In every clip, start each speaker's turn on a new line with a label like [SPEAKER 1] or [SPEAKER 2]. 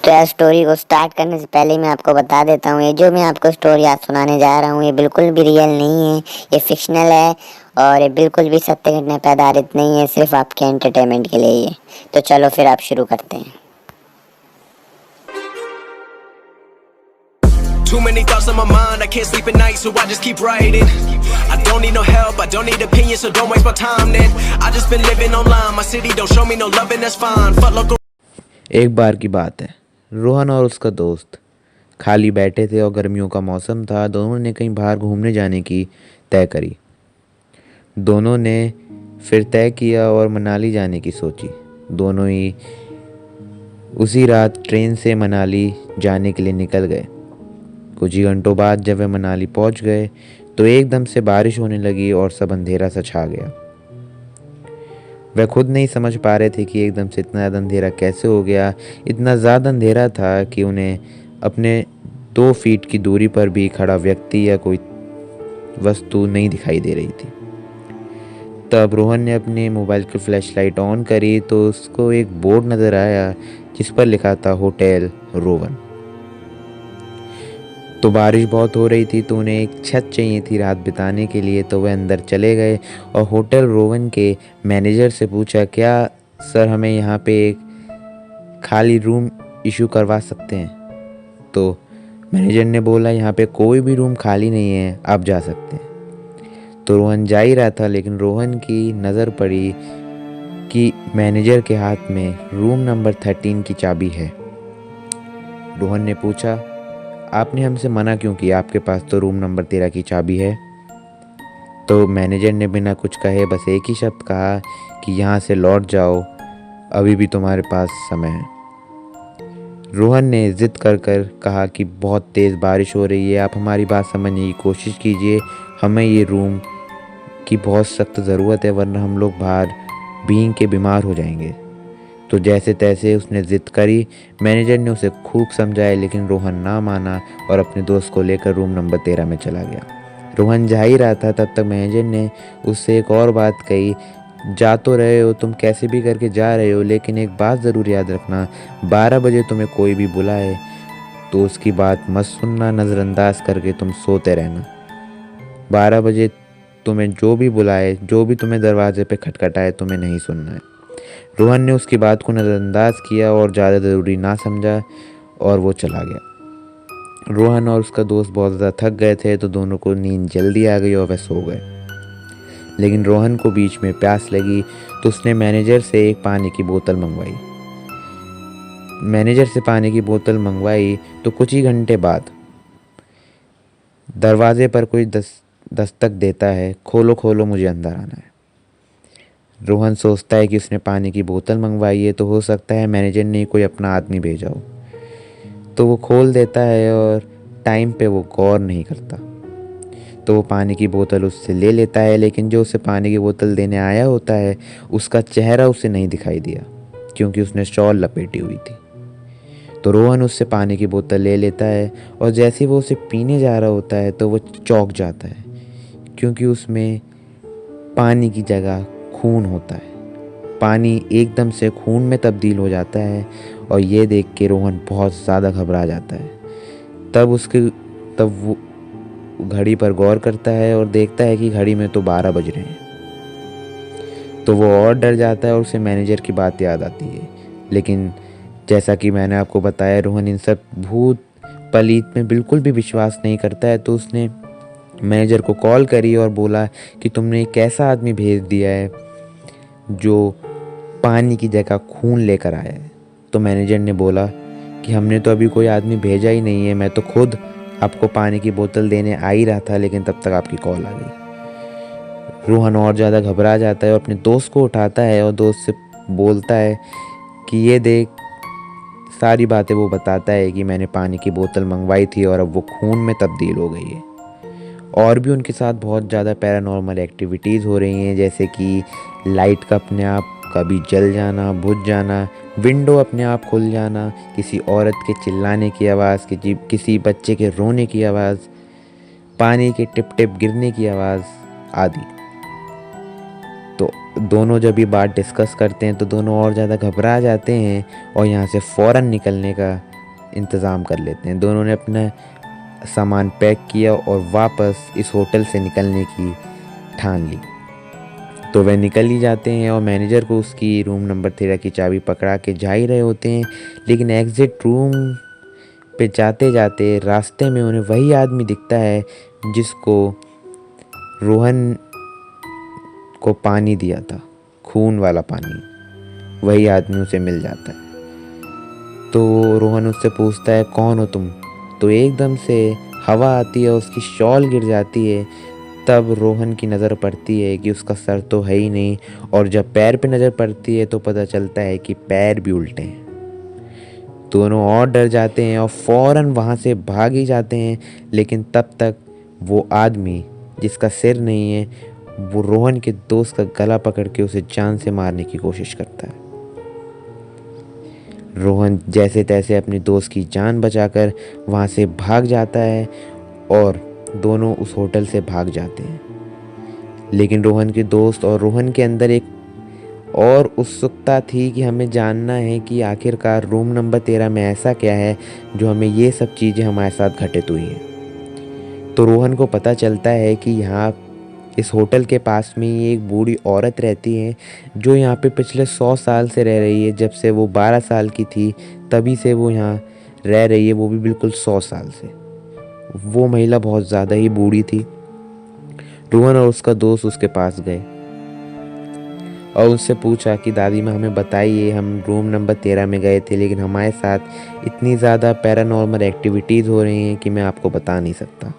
[SPEAKER 1] तो यार स्टोरी को स्टार्ट करने से पहले मैं आपको बता देता हूँ, ये जो मैं आपको स्टोरी आज सुनाने जा रहा हूँ ये बिल्कुल भी रियल नहीं है, ये फिक्शनल है और ये बिल्कुल भी सत्य घटना पर आधारित नहीं है, सिर्फ आपके एंटरटेनमेंट के लिए ये। तो चलो फिर आप शुरू करते हैं।
[SPEAKER 2] Too many thoughts on my mind, I can't sleep at night, so I just keep writing. I don't need no help, I don't need opinions, so don't waste my time then. I just been living online, my city don't show me no love and that's fine. Fuck local.
[SPEAKER 3] एक बार की बात है, रोहन और उसका दोस्त खाली बैठे थे और गर्मियों का मौसम था। दोनों ने कहीं बाहर घूमने जाने की तय करी। दोनों ने फिर तय किया और मनाली जाने की सोची। दोनों ही उसी रात ट्रेन से मनाली जाने के लिए निकल गए। कुछ ही घंटों बाद जब वे मनाली पहुंच गए तो एकदम से बारिश होने लगी और सब अंधेरा सा छा गया। वे खुद नहीं समझ पा रहे थे कि एकदम से इतना ज़्यादा अंधेरा कैसे हो गया। इतना ज़्यादा अंधेरा था कि उन्हें अपने 2 फीट की दूरी पर भी खड़ा व्यक्ति या कोई वस्तु नहीं दिखाई दे रही थी। तब रोहन ने अपने मोबाइल की फ्लैशलाइट ऑन करी तो उसको एक बोर्ड नज़र आया जिस पर लिखा था होटल रोवन। तो बारिश बहुत हो रही थी तो उन्हें एक छत चाहिए थी रात बिताने के लिए। तो वह अंदर चले गए और होटल रोवन के मैनेजर से पूछा, क्या सर हमें यहाँ पे एक खाली रूम इशू करवा सकते हैं? तो मैनेजर ने बोला, यहाँ पे कोई भी रूम खाली नहीं है, आप जा सकते हैं। तो रोहन जा ही रहा था लेकिन रोहन की नज़र पड़ी कि मैनेजर के हाथ में रूम नंबर 13 की चाबी है। रोहन ने पूछा, आपने हमसे मना क्यों किया? आपके पास तो रूम नंबर 13 की चाबी है। तो मैनेजर ने बिना कुछ कहे बस एक ही शब्द कहा कि यहाँ से लौट जाओ, अभी भी तुम्हारे पास समय है। रोहन ने जिद कर कहा कि बहुत तेज़ बारिश हो रही है, आप हमारी बात समझने की कोशिश कीजिए, हमें ये रूम की बहुत सख्त ज़रूरत है वरना हम लोग बाहर भीग के बीमार हो जाएंगे। तो जैसे तैसे उसने ज़िद करी। मैनेजर ने उसे खूब समझाया लेकिन रोहन ना माना और अपने दोस्त को लेकर रूम नंबर 13 में चला गया। रोहन जा ही रहा था तब तक मैनेजर ने उससे एक और बात कही, जा तो रहे हो तुम, कैसे भी करके जा रहे हो, लेकिन एक बात ज़रूर याद रखना, 12 बजे तुम्हें कोई भी बुलाए तो उसकी बात मत सुनना, नज़रअंदाज करके तुम सोते रहना। 12 बजे तुम्हें जो भी बुलाए, जो भी तुम्हें दरवाजे पे खटखटाए, तुम्हें नहीं सुनना है। रोहन ने उसकी बात को नज़रअंदाज किया और ज़्यादा ज़रूरी ना समझा और वो चला गया। रोहन और उसका दोस्त बहुत ज़्यादा थक गए थे तो दोनों को नींद जल्दी आ गई और वे सो गए। लेकिन रोहन को बीच में प्यास लगी तो उसने मैनेजर से एक पानी की बोतल मंगवाई। मैनेजर से पानी की बोतल मंगवाई तो कुछ ही घंटे बाद दरवाजे पर कोई दस्तक देता है, खोलो खोलो मुझे अंदर आना है। रोहन सोचता है कि उसने पानी की बोतल मंगवाई है तो हो सकता है मैनेजर ने कोई अपना आदमी भेजा हो। तो वो खोल देता है और टाइम पे वो गौर नहीं करता। तो वो पानी की बोतल उससे ले लेता है लेकिन जो उसे पानी की बोतल देने आया होता है उसका चेहरा उसे नहीं दिखाई दिया क्योंकि उसने शॉल लपेटी हुई थी। तो रोहन उससे पानी की बोतल ले लेता है और जैसे ही वो उसे पीने जा रहा होता है तो वो चौंक जाता है क्योंकि उसमें पानी की जगह खून होता है। पानी एकदम से खून में तब्दील हो जाता है और ये देख के रोहन बहुत ज़्यादा घबरा जाता है। तब वो घड़ी पर गौर करता है और देखता है कि घड़ी में तो 12 बज रहे हैं। तो वो और डर जाता है और उसे मैनेजर की बात याद आती है। लेकिन जैसा कि मैंने आपको बताया, रोहन इन सब भूत पलीत में बिल्कुल भी विश्वास नहीं करता है। तो उसने मैनेजर को कॉल करी और बोला कि तुमने एक ऐसा आदमी भेज दिया है जो पानी की जगह खून लेकर आया है। तो मैनेजर ने बोला कि हमने तो अभी कोई आदमी भेजा ही नहीं है, मैं तो खुद आपको पानी की बोतल देने आ ही रहा था लेकिन तब तक आपकी कॉल आ गई। रोहन और ज़्यादा घबरा जाता है और अपने दोस्त को उठाता है और दोस्त से बोलता है कि ये देख, सारी बातें वो बताता है कि मैंने पानी की बोतल मंगवाई थी और अब वो खून में तब्दील हो गई है। और भी उनके साथ बहुत ज़्यादा पैरानॉर्मल एक्टिविटीज़ हो रही हैं, जैसे कि लाइट का अपने आप कभी जल जाना, बुझ जाना, विंडो अपने आप खुल जाना, किसी औरत के चिल्लाने की आवाज़, किसी बच्चे के रोने की आवाज़, पानी के टिप टिप गिरने की आवाज़ आदि। तो दोनों जब ये बात डिस्कस करते हैं तो दोनों और ज़्यादा घबरा जाते हैं और यहाँ से फ़ौरन निकलने का इंतज़ाम कर लेते हैं। दोनों ने अपना सामान पैक किया और वापस इस होटल से निकलने की ठान ली। तो वह निकल ही जाते हैं और मैनेजर को उसकी रूम नंबर 13 की चाबी पकड़ा के जा ही रहे होते हैं, लेकिन एग्ज़िट रूम पे जाते जाते रास्ते में उन्हें वही आदमी दिखता है जिसको रोहन को पानी दिया था, खून वाला पानी। वही आदमी उसे मिल जाता है। तो रोहन उससे पूछता है, कौन हो तुम? तो एकदम से हवा आती है, उसकी शॉल गिर जाती है। तब रोहन की नज़र पड़ती है कि उसका सर तो है ही नहीं, और जब पैर पे नज़र पड़ती है तो पता चलता है कि पैर भी उल्टे हैं। दोनों और डर जाते हैं और फ़ौरन वहाँ से भाग ही जाते हैं, लेकिन तब तक वो आदमी जिसका सिर नहीं है वो रोहन के दोस्त का गला पकड़ के उसे जान से मारने की कोशिश करता है। रोहन जैसे तैसे अपने दोस्त की जान बचाकर वहाँ से भाग जाता है और दोनों उस होटल से भाग जाते हैं। लेकिन रोहन के दोस्त और रोहन के अंदर एक और उत्सुकता थी कि हमें जानना है कि आखिरकार रूम नंबर 13 में ऐसा क्या है जो हमें ये सब चीज़ें हमारे साथ घटित हुई हैं। तो रोहन को पता चलता है कि यहाँ इस होटल के पास में ही एक बूढ़ी औरत रहती है जो यहाँ पे पिछले 100 साल से रह रही है। जब से वो 12 साल की थी तभी से वो यहाँ रह रही है, वो भी बिल्कुल 100 साल से। वो महिला बहुत ज़्यादा ही बूढ़ी थी। रोहन और उसका दोस्त उसके पास गए और उससे पूछा कि दादी माँ हमें बताइए, हम रूम नंबर 13 में गए थे लेकिन हमारे साथ इतनी ज़्यादा पैरानॉर्मल एक्टिविटीज़ हो रही हैं कि मैं आपको बता नहीं सकता।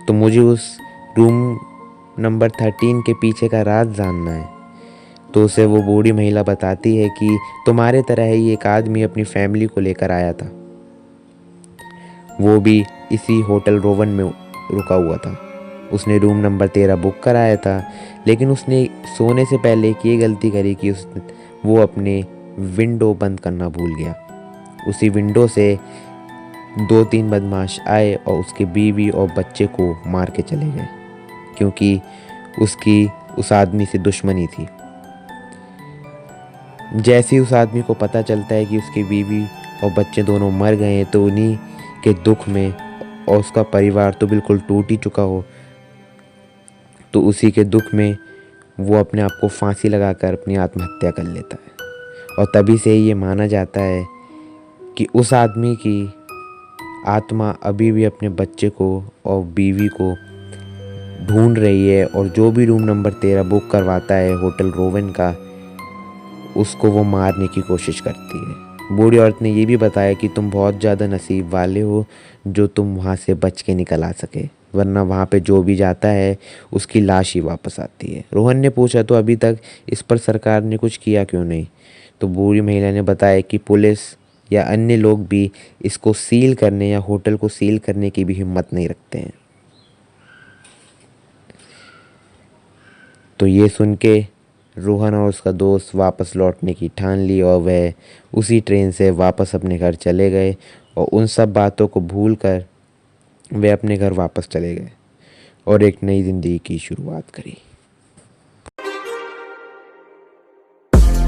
[SPEAKER 3] तो मुझे उस रूम नंबर 13 के पीछे का राज जानना है। तो उसे वो बूढ़ी महिला बताती है कि तुम्हारे तरह ही एक आदमी अपनी फैमिली को लेकर आया था, वो भी इसी होटल रोवन में रुका हुआ था। उसने रूम नंबर 13 बुक कराया था, लेकिन उसने सोने से पहले एक ये गलती करी कि वो अपने विंडो बंद करना भूल गया। उसी विंडो से 2-3 बदमाश आए और उसकी बीवी और बच्चे को मार के चले गए, क्योंकि उसकी उस आदमी से दुश्मनी थी। जैसे ही उस आदमी को पता चलता है कि उसकी बीवी और बच्चे दोनों मर गए हैं, तो उन्हीं के दुख में, और उसका परिवार तो बिल्कुल टूट ही चुका हो, तो उसी के दुख में वो अपने आप को फांसी लगाकर अपनी आत्महत्या कर लेता है। और तभी से ये माना जाता है कि उस आदमी की आत्मा अभी भी अपने बच्चे को और बीवी को ढूंढ रही है, और जो भी रूम नंबर 13 बुक करवाता है होटल रोवन का, उसको वो मारने की कोशिश करती है। बूढ़ी औरत ने ये भी बताया कि तुम बहुत ज़्यादा नसीब वाले हो जो तुम वहाँ से बच के निकल आ सके, वरना वहाँ पे जो भी जाता है उसकी लाश ही वापस आती है। रोहन ने पूछा, तो अभी तक इस पर सरकार ने कुछ किया क्यों नहीं? तो बूढ़ी महिला ने बताया कि पुलिस या अन्य लोग भी इसको सील करने या होटल को सील करने की भी हिम्मत नहीं रखते हैं। तो ये सुन के रोहन और उसका दोस्त वापस लौटने की ठान ली और वह उसी ट्रेन से वापस अपने घर चले गए, और उन सब बातों को भूलकर वे अपने घर वापस चले गए और एक नई ज़िंदगी की शुरुआत करी।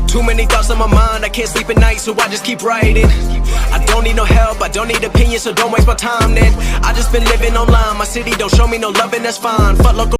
[SPEAKER 2] Too many thoughts on my mind, I can't sleep at night, so I just keep writing. I don't need no help, I don't need opinions, so don't waste my time then. I just been living online, my city don't show me no love and that's fine. Fuck local